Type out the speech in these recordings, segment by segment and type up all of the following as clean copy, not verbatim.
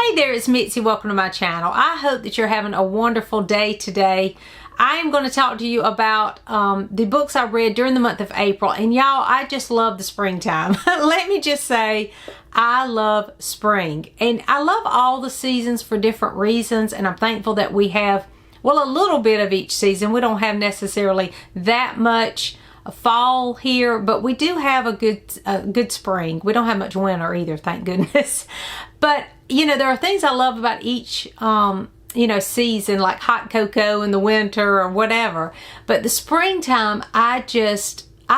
Hey there, it's Mitzi. Welcome to my channel. I hope that you're having a wonderful day today. I am going to talk to you about the books I read during the month of April. And y'all, I just love the springtime. Let me just say, I love spring. And I love all the seasons for different reasons. And I'm thankful that we have, well, a little bit of each season. We don't have necessarily that much fall here, but we do have a good spring. We don't have much winter either, thank goodness. But you know, there are things I love about each you know, season, like hot cocoa in the winter or whatever. But the springtime, I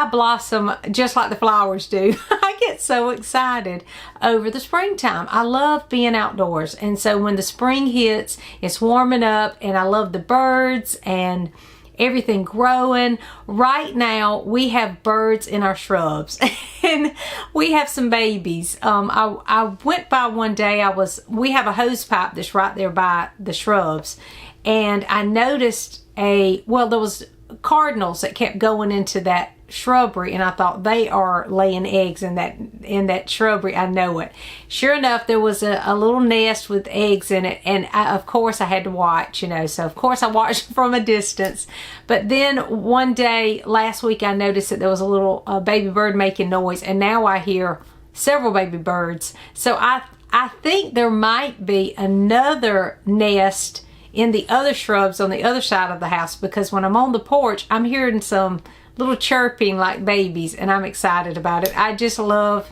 blossom just like the flowers do. I get so excited over the springtime. I love being outdoors. And so when the spring hits, it's warming up and I love the birds and everything growing. Right now we have birds in our shrubs and we have some babies. I went by one day, we have a hose pipe that's right there by the shrubs, and I noticed there was cardinals that kept going into that shrubbery, and I thought, they are laying eggs in that shrubbery. I know it. Sure enough, there was a little nest with eggs in it, and of course I had to watch, you know, so of course I watched from a distance. But then one day last week I noticed that there was a little baby bird making noise, and now I hear several baby birds. So I think there might be another nest in the other shrubs on the other side of the house, because when I'm on the porch I'm hearing some little chirping like babies, and I'm excited about it. I just love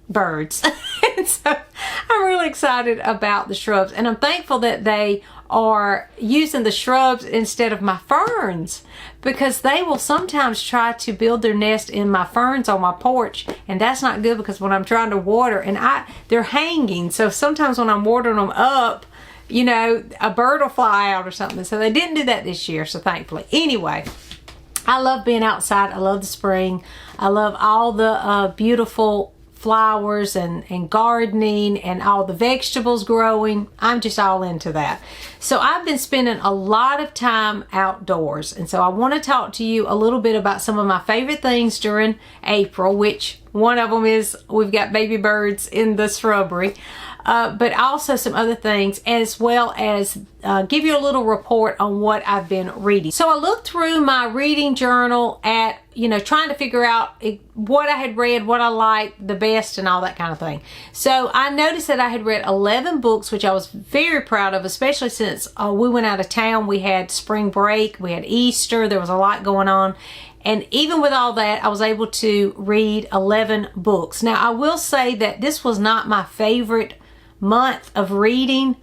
birds. And so I'm really excited about the shrubs, and I'm thankful that they are using the shrubs instead of my ferns, because they will sometimes try to build their nest in my ferns on my porch, and that's not good, because when I'm trying to water, and they're hanging, so sometimes when I'm watering them up, you know, a bird will fly out or something. So they didn't do that this year, so thankfully. Anyway, I love being outside. I love the spring. I love all the beautiful flowers and gardening and all the vegetables growing. I'm just all into that. So I've been spending a lot of time outdoors. And so I want to talk to you a little bit about some of my favorite things during April, which one of them is we've got baby birds in the shrubbery. But also some other things, as well as give you a little report on what I've been reading. So I looked through my reading journal at, you know, trying to figure out what I had read, what I liked the best, and all that kind of thing. So I noticed that I had read 11 books, which I was very proud of, especially since we went out of town. We had spring break, we had Easter, there was a lot going on. And even with all that, I was able to read 11 books. Now, I will say that this was not my favorite month of reading.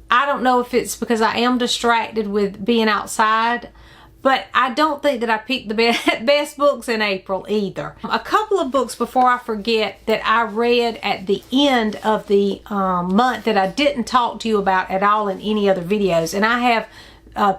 I don't know if it's because I am distracted with being outside, but I don't think that I picked the best books in April either. A couple of books, before I forget, that I read at the end of the month that I didn't talk to you about at all in any other videos, and I have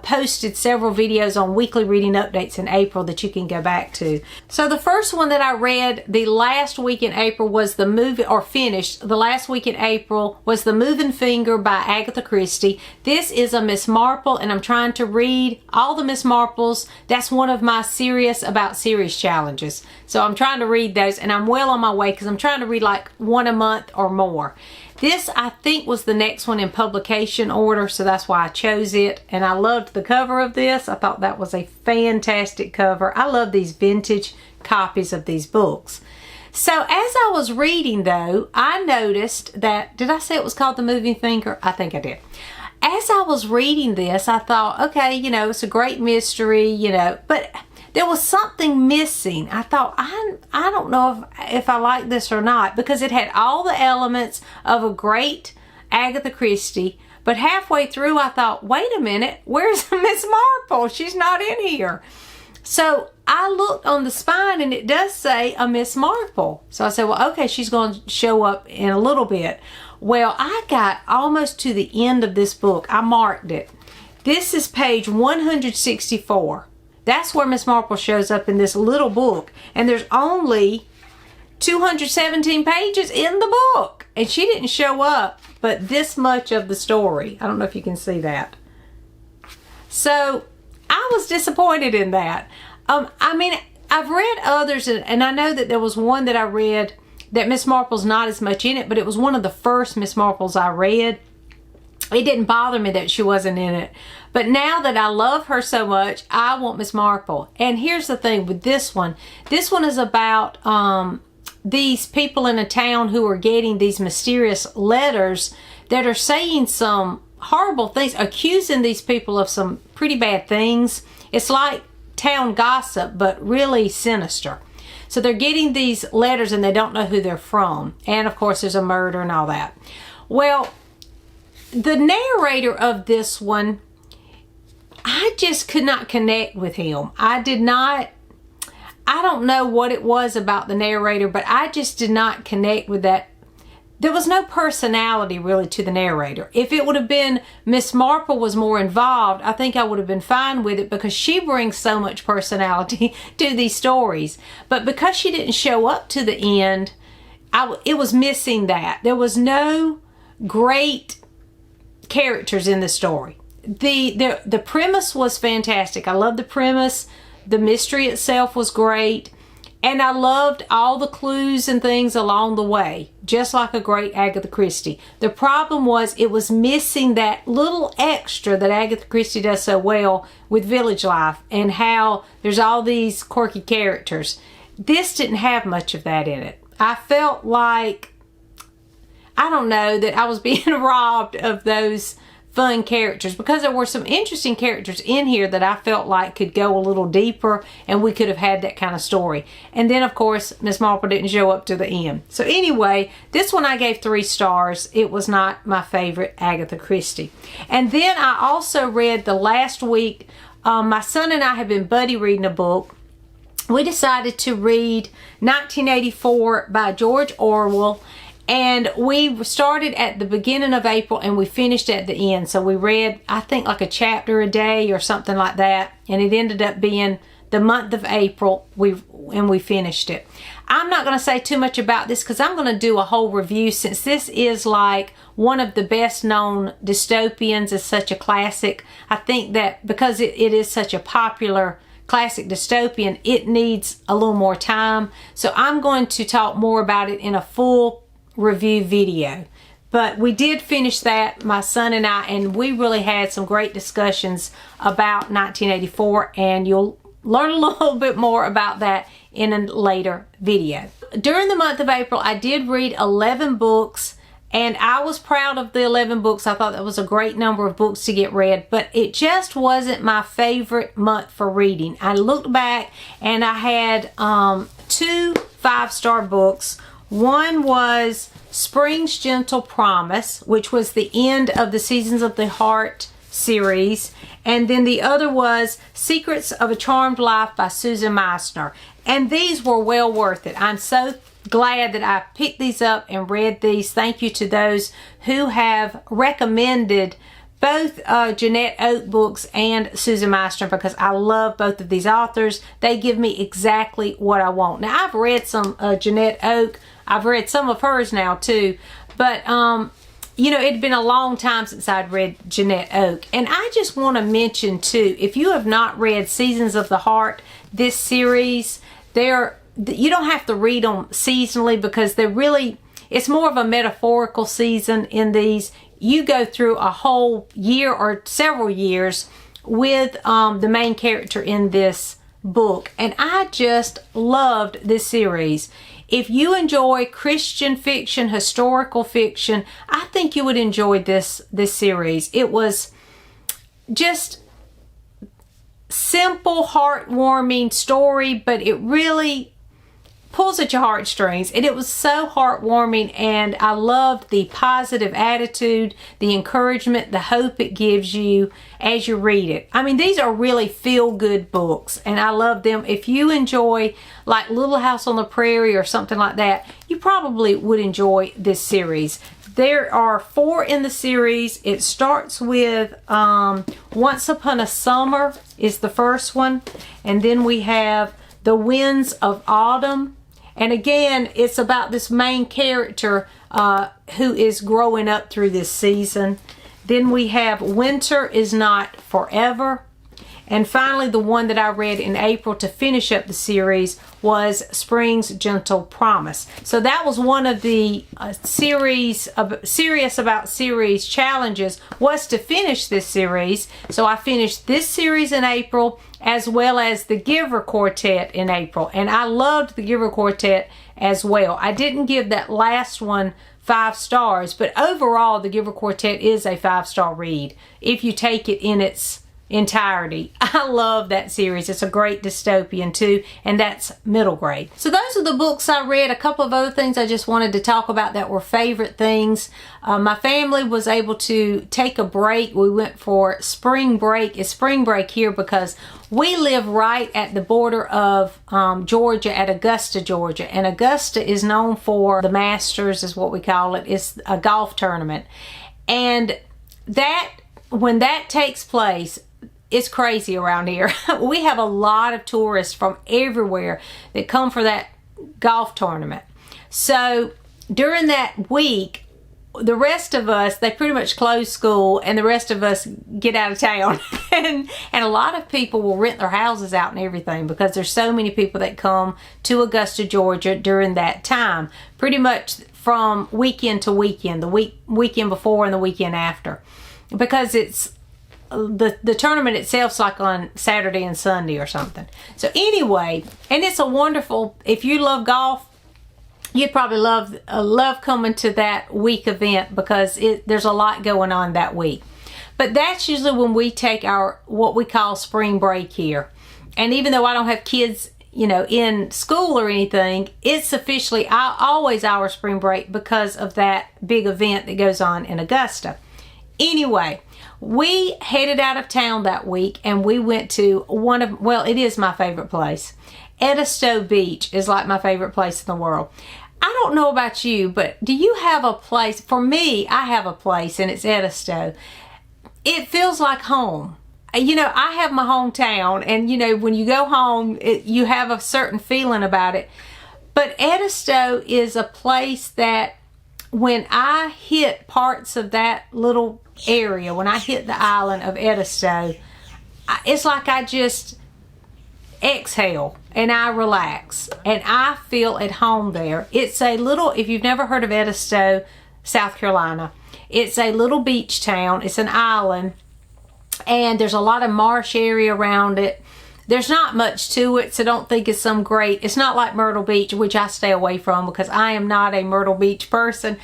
posted several videos on weekly reading updates in April that you can go back to. So the first one that I read the last week in April was the last week in April was The Moving Finger by Agatha Christie. This is a Miss Marple, and I'm trying to read all the Miss Marples. That's one of my Serious About Series challenges. So I'm trying to read those, and I'm well on my way, because I'm trying to read like one a month or more. This, I think, was the next one in publication order, so that's why I chose it. And I loved the cover of this. I thought that was a fantastic cover. I love these vintage copies of these books. So as I was reading, though, I noticed that, did I say it was called The Moving Finger? I think I did. As I was reading this, I thought, okay, you know, it's a great mystery, you know, but there was something missing. I thought, I don't know if I like this or not, because it had all the elements of a great Agatha Christie, but halfway through I thought, wait a minute, where's Miss Marple? She's not in here. So I looked on the spine, and it does say a Miss Marple. So I said, well, okay, she's going to show up in a little bit. Well, I got almost to the end of this book. I marked it. This is page 164. That's where Miss Marple shows up in this little book. And there's only 217 pages in the book. And she didn't show up but this much of the story. I don't know if you can see that. So I was disappointed in that. I mean, I've read others, and I know that there was one that I read that Miss Marple's not as much in it, but it was one of the first Miss Marples I read. it didn't bother me that she wasn't in it. But now that I love her so much, I want Miss Marple. And here's the thing with this one. This one is about these people in a town who are getting these mysterious letters that are saying some horrible things, accusing these people of some pretty bad things. It's like town gossip, but really sinister. So they're getting these letters and they don't know who they're from. And of course there's a murder and all that. Well, the narrator of this one, I just could not connect with him. I don't know what it was about the narrator, but I just did not connect with that. There was no personality really to the narrator. If it would have been Miss Marple was more involved, I think I would have been fine with it because she brings so much personality to these stories. But because she didn't show up to the end, it was missing that. There was no great characters in the story. The premise was fantastic. I love the premise. The mystery itself was great. And I loved all the clues and things along the way, just like a great Agatha Christie. The problem was it was missing that little extra that Agatha Christie does so well with village life and how there's all these quirky characters. This didn't have much of that in it. I felt like, I don't know, that I was being robbed of those fun characters because there were some interesting characters in here that I felt like could go a little deeper and we could have had that kind of story. And then of course Miss Marple didn't show up to the end. So anyway, this one I gave 3 stars. It was not my favorite Agatha Christie. And then I also read the last week, my son and I have been buddy reading a book. We decided to read 1984 by George Orwell. And we started at the beginning of April and we finished at the end. So we read, I think, like a chapter a day or something like that. And it ended up being the month of April and we finished it. I'm not going to say too much about this because I'm going to do a whole review since this is like one of the best known dystopians. It's such a classic. I think that because it is such a popular classic dystopian, it needs a little more time. So I'm going to talk more about it in a full review video. But we did finish that, my son and I, and we really had some great discussions about 1984, and you'll learn a little bit more about that in a later video. During the month of April, I did read 11 books, and I was proud of the 11 books. I thought that was a great number of books to get read, but it just wasn't my favorite month for reading. I looked back and I had 2 5-star books. One was Spring's Gentle Promise, which was the end of the Seasons of the Heart series. And then the other was Secrets of a Charmed Life by Susan Meissner. And these were well worth it. I'm so glad that I picked these up and read these. Thank you to those who have recommended both Jeanette Oke books and Susan Meissner because I love both of these authors. They give me exactly what I want. Now, I've read some Jeanette Oke. I've read some of hers now too. But, you know, it had been a long time since I'd read Jeanette Oke. And I just want to mention too, if you have not read Seasons of the Heart, this series, you don't have to read them seasonally because they're really, it's more of a metaphorical season in these. You go through a whole year or several years with the main character in this book. And I just loved this series. If you enjoy Christian fiction, historical fiction, I think you would enjoy this series. It was just simple, heartwarming story, but it really pulls at your heartstrings, and it was so heartwarming, and I loved the positive attitude, the encouragement, the hope it gives you as you read it. I mean, these are really feel-good books, and I love them. If you enjoy like Little House on the Prairie or something like that, you probably would enjoy this series. There are 4 in the series. It starts with Once Upon a Summer is the first one, and then we have The Winds of Autumn. And again, it's about this main character who is growing up through this season. Then we have Winter is Not Forever. And finally, the one that I read in April to finish up the series was Spring's Gentle Promise. So that was one of the Serious About Series challenges, was to finish this series. So I finished this series in April, as well as the Giver Quartet in April. And I loved the Giver Quartet as well. I didn't give that last one 5 stars, but overall the Giver Quartet is a 5-star read if you take it in its entirety. I love that series. It's a great dystopian too, and that's middle grade. So those are the books I read. A couple of other things I just wanted to talk about that were favorite things. My family was able to take a break. We went for spring break. It's spring break here because we live right at the border of Georgia, at Augusta, Georgia. And Augusta is known for the Masters, is what we call it. It's a golf tournament. And when that takes place, it's crazy around here. We have a lot of tourists from everywhere that come for that golf tournament. So during that week, the rest of us, they pretty much close school, and the rest of us get out of town. and a lot of people will rent their houses out and everything because there's so many people that come to Augusta, Georgia during that time. Pretty much from weekend to weekend, the weekend before and the weekend after. Because it's the tournament itself's like on Saturday and Sunday or something. So anyway, and it's a wonderful, if you love golf, you'd probably love coming to that week event because there's a lot going on that week. But that's usually when we take our what we call spring break here. And even though I don't have kids, you know, in school or anything, it's officially always our spring break because of that big event that goes on in Augusta. Anyway, we headed out of town that week and we went to it is my favorite place. Edisto Beach is like my favorite place in the world. I don't know about you, but do you have a place? For me, I have a place and it's Edisto. It feels like home. You know, I have my hometown, and you know, when you go home, you have a certain feeling about it. But Edisto is a place that when I hit parts of that little area, when I hit the island of Edisto, it's like I just exhale and I relax and I feel at home there. It's a little, if you've never heard of Edisto, South Carolina, it's a little beach town. It's an island and there's a lot of marsh area around it. There's not much to it, so don't think it's some great, it's not like Myrtle Beach, which I stay away from because I am not a Myrtle Beach person.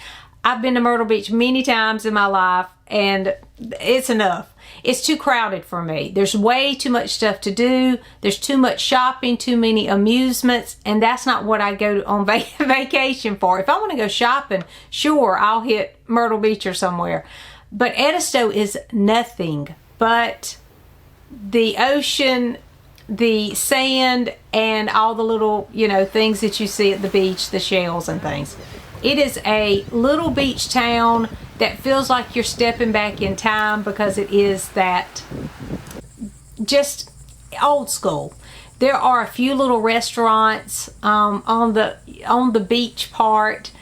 I've been to Myrtle Beach many times in my life and it's enough. It's too crowded for me. There's way too much stuff to do. There's too much shopping, too many amusements, and that's not what I go on vacation for. If I want to go shopping, sure, I'll hit Myrtle Beach or somewhere. But Edisto is nothing but the ocean, the sand, and all the little, you know, things that you see at the beach, the shells and things. It is a little beach town that feels like you're stepping back in time because it is that just old school. There are a few little restaurants on the beach part,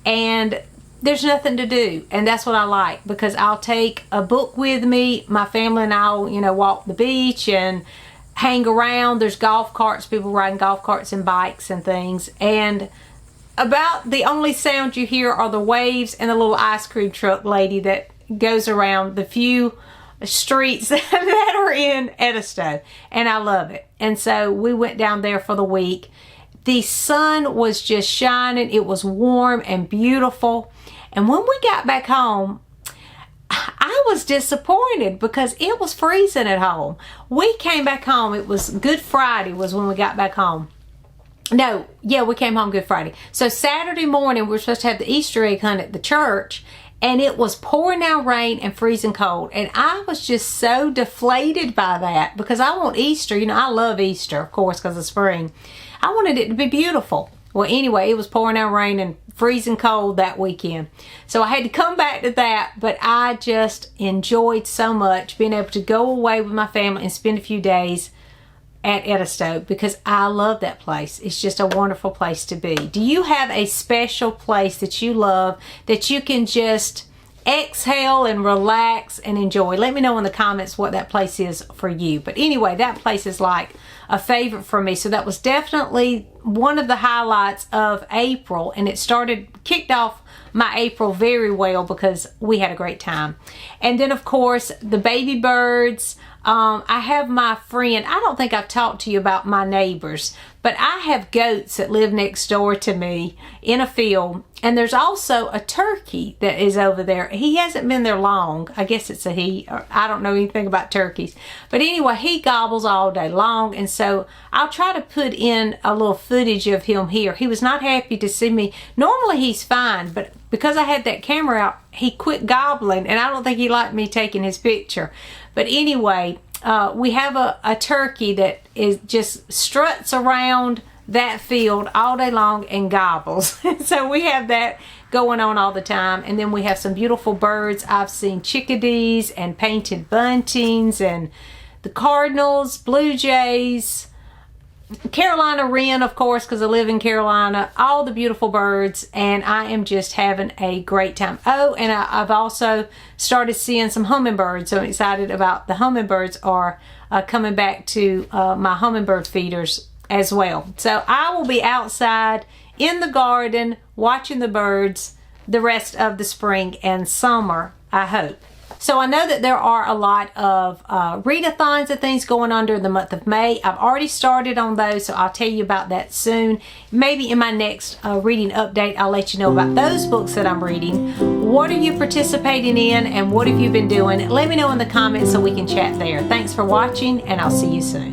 and there's nothing to do, and that's what I like because I'll take a book with me. My family and I'll, you know, walk the beach and hang around. There's golf carts, people riding golf carts and bikes and things, and about the only sound you hear are the waves and the little ice cream truck lady that goes around the few streets that are in Edisto, and I love it. And so we went down there for the week. The sun was just shining. It was warm and beautiful. And when we got back home, I was disappointed because it was freezing at home. We came back home. It was Good Friday was when we got back home. No, yeah, we came home Good Friday. So Saturday morning, we were supposed to have the Easter egg hunt at the church, and it was pouring down rain and freezing cold. And I was just so deflated by that because I want Easter. You know, I love Easter, of course, because of spring. I wanted it to be beautiful. Well, anyway, it was pouring down rain and freezing cold that weekend. So I had to come back to that, but I just enjoyed so much being able to go away with my family and spend a few days at Edisto because I love that place. It's just a wonderful place to be. Do you have a special place that you love that you can just exhale and relax and enjoy. Let me know in the comments what that place is for you. But anyway, that place is like a favorite for me. So that was definitely one of the highlights of April, and it kicked off my April very well because we had a great time. And then of course the baby birds. I have my friend, I don't think I've talked to you about my neighbors, but I have goats that live next door to me in a field, and there's also a turkey that is over there. He hasn't been there long. I guess it's a he, or I don't know anything about turkeys. But anyway, he gobbles all day long, and so I'll try to put in a little footage of him here. He was not happy to see me. Normally he's fine, but because I had that camera out, he quit gobbling, and I don't think he liked me taking his picture. But anyway, we have a turkey that just struts around that field all day long and gobbles. So we have that going on all the time. And then we have some beautiful birds. I've seen chickadees and painted buntings and the cardinals, blue jays, Carolina wren, of course, because I live in Carolina, all the beautiful birds, and I am just having a great time. Oh, and I've also started seeing some hummingbirds, so I'm excited about the hummingbirds are coming back to my hummingbird feeders as well. So I will be outside in the garden watching the birds the rest of the spring and summer, I hope. So I know that there are a lot of readathons and things going on during the month of May. I've already started on those, so I'll tell you about that soon. Maybe in my next reading update, I'll let you know about those books that I'm reading. What are you participating in, and what have you been doing? Let me know in the comments so we can chat there. Thanks for watching, and I'll see you soon.